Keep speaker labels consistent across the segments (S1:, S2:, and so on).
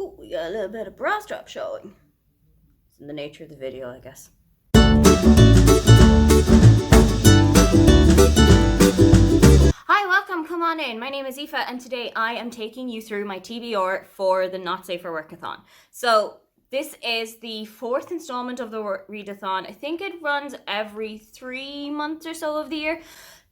S1: Ooh, we got a little bit of bra strap showing. It's in the nature of the video, I guess. Hi, welcome, come on in. My name is Aoife and today I am taking you through my TBR for the Not Safe for Workathon. So this is the fourth installment of the Readathon. I think it runs every 3 months or so of the year.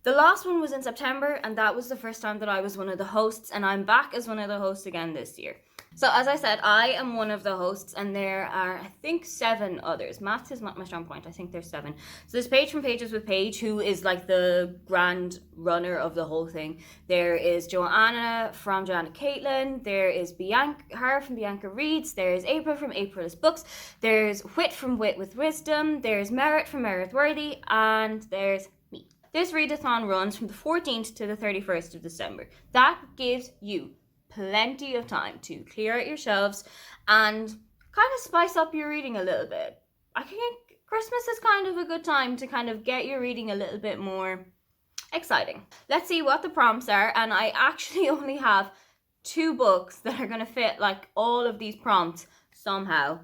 S1: The last one was in September and that was the first time that I was one of the hosts, and I'm back as one of the hosts again this year. So as I said, I am one of the hosts and there are, I think, 7 others. Maths is not my strong point. I think there's 7. So there's Paige from Pages with Paige, who is like the grand runner of the whole thing. There is Joanna from Joanna Caitlin. There is Bianca from Bianca Reads. There's April from April's Books. There's Whit from Wit with Wisdom. There's Merit from Merit Worthy. And there's me. This readathon runs from the 14th to the 31st of December. That gives you plenty of time to clear out your shelves and kind of spice up your reading a little bit. I think Christmas is kind of a good time to kind of get your reading a little bit more exciting. Let's see what the prompts are, and I actually only have 2 books that are going to fit like all of these prompts somehow.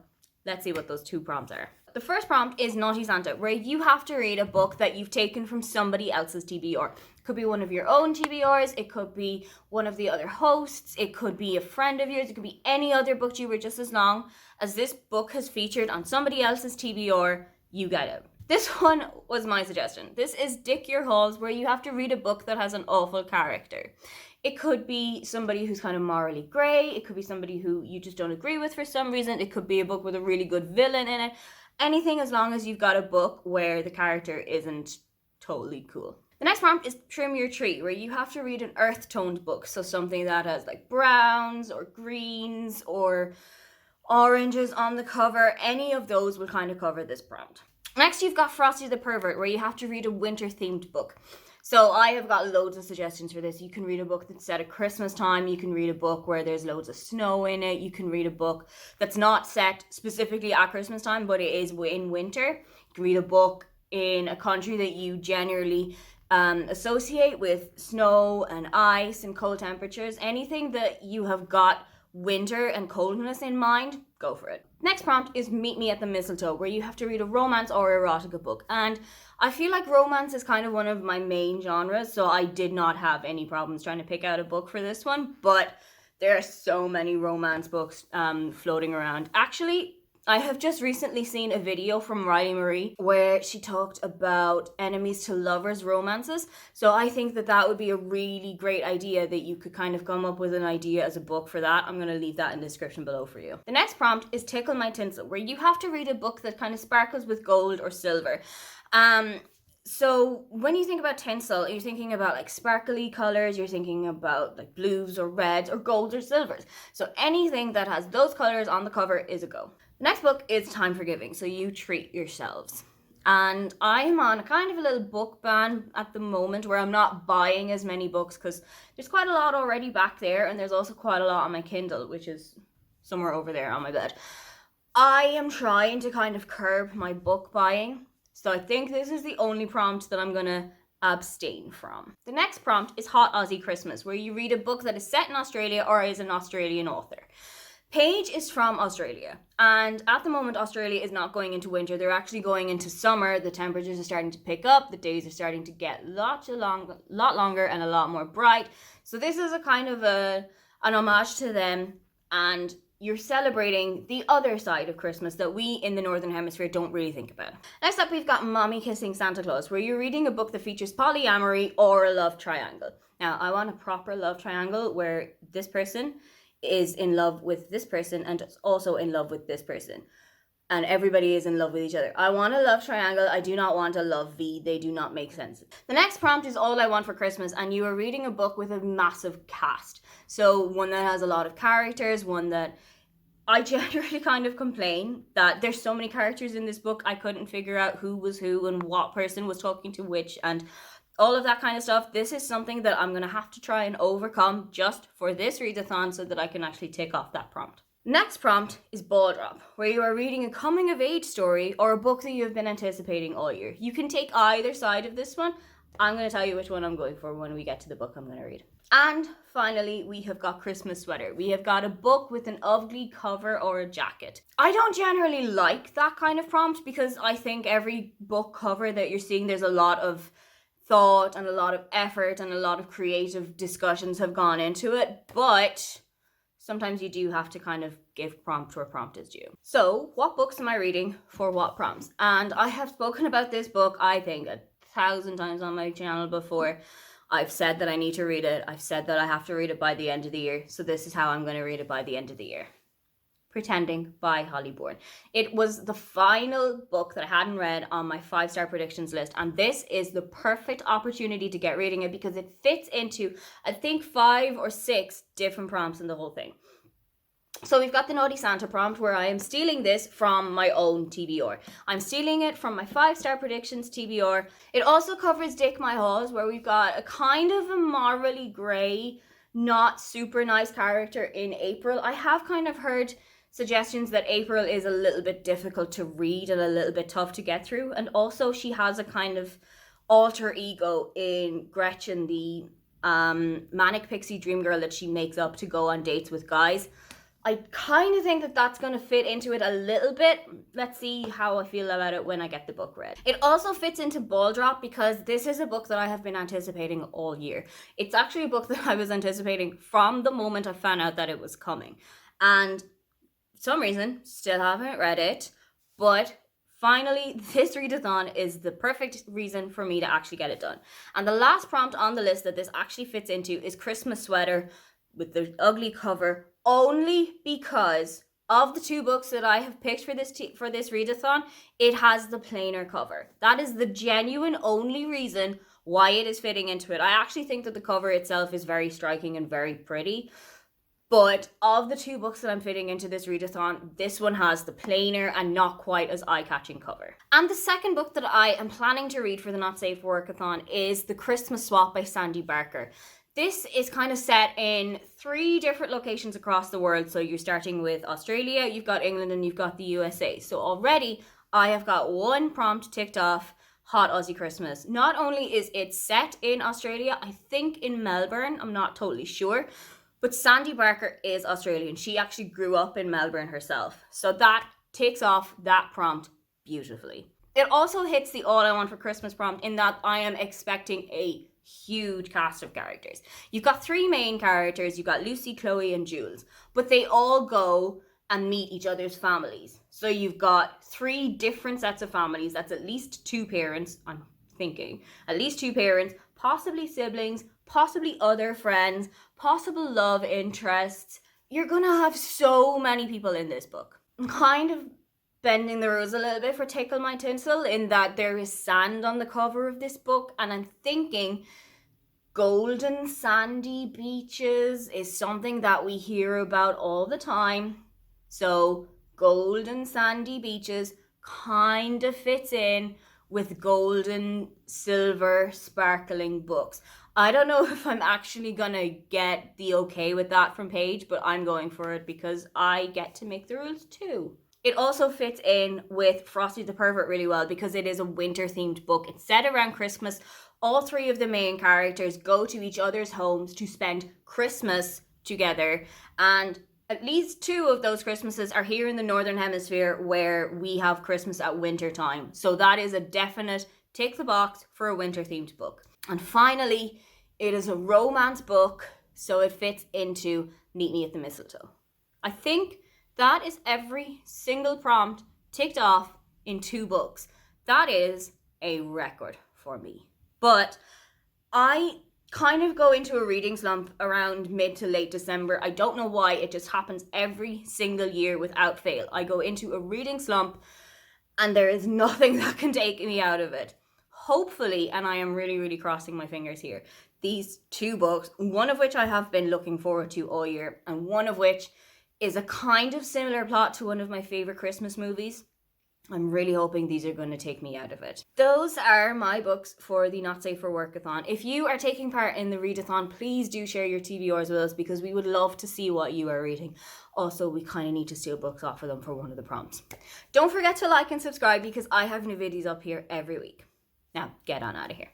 S1: Let's see what those 2 prompts are. The first prompt is Naughty Santa, where you have to read a book that you've taken from somebody else's TBR. It could be one of your own TBRs, it could be one of the other hosts, it could be a friend of yours, it could be any other book you read, just as long as this book has featured on somebody else's TBR, you get it. This one was my suggestion. This is Dick Your Halls, where you have to read a book that has an awful character. It could be somebody who's kind of morally grey, it could be somebody who you just don't agree with for some reason, it could be a book with a really good villain in it. Anything as long as you've got a book where the character isn't totally cool. The next prompt is Trim Your Tree, where you have to read an earth-toned book. So something that has like browns or greens or oranges on the cover. Any of those will kind of cover this prompt. Next, you've got Frosty the Pervert, where you have to read a winter-themed book. So I have got loads of suggestions for this. You can read a book that's set at Christmas time. You can read a book where there's loads of snow in it. You can read a book that's not set specifically at Christmas time, but it is in winter. You can read a book in a country that you generally associate with snow and ice and cold temperatures. Anything that you have got winter and coldness in mind, go for it. Next prompt is Meet Me at the Mistletoe, where you have to read a romance or erotica book. And I feel like romance is kind of one of my main genres, so I did not have any problems trying to pick out a book for this one, but there are so many romance books floating around. Actually, I have just recently seen a video from Riley Marie where she talked about enemies to lovers romances. So I think that that would be a really great idea, that you could kind of come up with an idea as a book for that. I'm going to leave that in the description below for you. The next prompt is Tickle My Tinsel, where you have to read a book that kind of sparkles with gold or silver. So when you think about tinsel, you're thinking about like sparkly colors, you're thinking about like blues or reds or golds or silvers. So anything that has those colors on the cover is a go. The next book is Time for Giving, so you treat yourselves. And I'm on a kind of a little book ban at the moment where I'm not buying as many books because there's quite a lot already back there, and there's also quite a lot on my Kindle, which is somewhere over there on my bed. I am trying to kind of curb my book buying, so I think this is the only prompt that I'm going to abstain from. The next prompt is Hot Aussie Christmas, where you read a book that is set in Australia or is an Australian author. Paige is from Australia, and at the moment Australia is not going into winter, they're actually going into summer. The temperatures are starting to pick up, the days are starting to get a lot longer and a lot more bright. So this is a kind of an homage to them, and you're celebrating the other side of Christmas that we in the Northern Hemisphere don't really think about. Next up, we've got Mommy Kissing Santa Claus, where you're reading a book that features polyamory or a love triangle. Now, I want a proper love triangle where this person is in love with this person and also in love with this person, and everybody is in love with each other. I want a love triangle. I do not want a love V. They do not make sense. The next prompt is All I Want for Christmas, and you are reading a book with a massive cast. So one that has a lot of characters, one that I generally kind of complain that there's so many characters in this book, I couldn't figure out who was who and what person was talking to which and all of that kind of stuff. This is something that I'm going to have to try and overcome just for this readathon so that I can actually tick off that prompt. Next prompt is Ball Drop, where you are reading a coming of age story or a book that you have been anticipating all year. You can take either side of this one. I'm going to tell you which one I'm going for when we get to the book I'm going to read. And finally, we have got Christmas Sweater. We have got a book with an ugly cover or a jacket. I don't generally like that kind of prompt because I think every book cover that you're seeing, there's a lot of thought and a lot of effort and a lot of creative discussions have gone into it, but sometimes you do have to kind of give prompt where prompt is due. So, what books am I reading for what prompts? And I have spoken about this book, I think, 1,000 times on my channel before. I've said that I need to read it. I've said that I have to read it by the end of the year. So this is how I'm going to read it by the end of the year. Pretending by Holly Bourne. It was the final book that I hadn't read on my 5-star predictions list, and this is the perfect opportunity to get reading it because it fits into, I think, 5 or 6 different prompts in the whole thing. So we've got the Naughty Santa prompt where I am stealing this from my own TBR. I'm stealing it from my 5-star predictions TBR. It also covers Dick My Halls, where we've got a kind of a morally grey, not super nice character in April. I have kind of heard suggestions that April is a little bit difficult to read and a little bit tough to get through. And also she has a kind of alter ego in Gretchen, the manic pixie dream girl that she makes up to go on dates with guys. I kind of think that that's going to fit into it a little bit. Let's see how I feel about it when I get the book read. It also fits into Ball Drop because this is a book that I have been anticipating all year. It's actually a book that I was anticipating from the moment I found out that it was coming. And for some reason, still haven't read it. But finally, this readathon is the perfect reason for me to actually get it done. And the last prompt on the list that this actually fits into is Christmas Sweater with the ugly cover, only because of the 2 books that I have picked for this readathon, it has the plainer cover. That is the genuine only reason why it is fitting into it. I actually think that the cover itself is very striking and very pretty, but of the 2 books that I'm fitting into this readathon, this one has the plainer and not quite as eye-catching cover. And the second book that I am planning to read for the Not Safe for Workathon is The Christmas Swap by Sandy Barker. This is kind of set in 3 different locations across the world. So you're starting with Australia, you've got England, and you've got the USA. So already I have got 1 prompt ticked off, Hot Aussie Christmas. Not only is it set in Australia, I think in Melbourne, I'm not totally sure, but Sandy Barker is Australian. She actually grew up in Melbourne herself. So that takes off that prompt beautifully. It also hits the All I Want for Christmas prompt in that I am expecting a huge cast of characters. You've got 3 main characters. You've got Lucy, Chloe, and Jules, but they all go and meet each other's families. So you've got 3 different sets of families. That's at least 2 parents, I'm thinking. At least 2 parents, possibly siblings, possibly other friends, possible love interests. You're gonna have so many people in this book. I'm kind of bending the rules a little bit for Tickle My Tinsel in that there is sand on the cover of this book, and I'm thinking golden sandy beaches is something that we hear about all the time. So golden sandy beaches kind of fits in with golden silver sparkling books. I don't know if I'm actually gonna get the okay with that from Paige, but I'm going for it because I get to make the rules too. It also fits in with Frosty the Pervert really well because it is a winter-themed book. It's set around Christmas. All 3 of the main characters go to each other's homes to spend Christmas together. And at least 2 of those Christmases are here in the Northern Hemisphere where we have Christmas at winter time. So that is a definite tick the box for a winter-themed book. And finally, it is a romance book, so it fits into Meet Me at the Mistletoe. I think that is every single prompt ticked off in 2 books. That is a record for me. But I kind of go into a reading slump around mid to late December. I don't know why, it just happens every single year without fail. I go into a reading slump and there is nothing that can take me out of it. Hopefully, and I am really, really crossing my fingers here, these 2 books, one of which I have been looking forward to all year, and one of which is a kind of similar plot to one of my favorite Christmas movies. I'm really hoping these are going to take me out of it. Those are my books for the Not Safe for Workathon. If you are taking part in the readathon, please do share your TBRs with us because we would love to see what you are reading. Also, we kind of need to steal books off of them for one of the prompts. Don't forget to like and subscribe because I have new videos up here every week. Now, get on out of here.